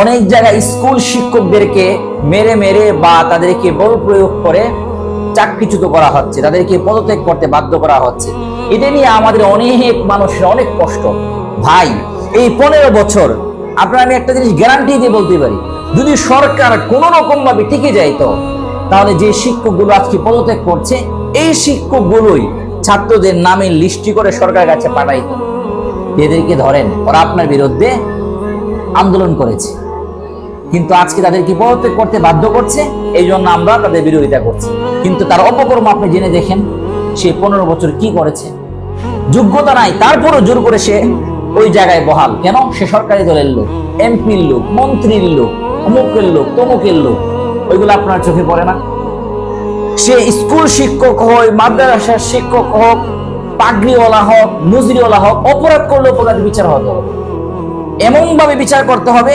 অনেক জায়গায় স্কুল শিক্ষকদেরকে মেরে মেরে বা তাদেরকে বল প্রয়োগ করে চাকরিচ্যুত করা হচ্ছে, তাদেরকে পদত্যাগ করতে বাধ্য করা হচ্ছে। এটা নিয়ে আমাদের অনেক মানুষের অনেক কষ্ট। ভাই, এই 15 বছর আপনার আমি একটা জিনিস গ্যারান্টি দিয়ে বলতে পারি, যদি সরকার কোনো রকম ভাবে টিকে যাইতো, তাহলে যে শিক্ষকগুলো আজকে পদত্যাগ করছে, এই শিক্ষকগুলোই ছাত্রদের নামে লিস্টি করে সরকারের কাছে পাঠাইতো, এদেরকে ধরেন ওরা আপনার বিরুদ্ধে আন্দোলন করেছে, কিন্তু আজকে তাদেরকে পদত্যাগ করতে বাধ্য করছে, এই জন্য আমরা তাদের বিরোধিতা করছি। কিন্তু তার অপকর্ম আপনি জেনে দেখেন, সে 15 বছর কি করেছে। যোগ্যতা নাই, তারপরও জোর করে সে ওই জায়গায় বহাল। কেন? সে সরকারি দলের লোক, এমপির লোক, মন্ত্রীর লোক, অমুকের লোক, তমুকের লোক। ওইগুলো আপনার চোখে পড়ে না? সে স্কুল শিক্ষক হয়, মাদ্রাসার শিক্ষক হোক, পাগড়িওয়ালা হোক, মুজরিওয়ালা হোক, অপরাধ করলে অপরাধ বিচার হতে হবে, এমন ভাবে বিচার করতে হবে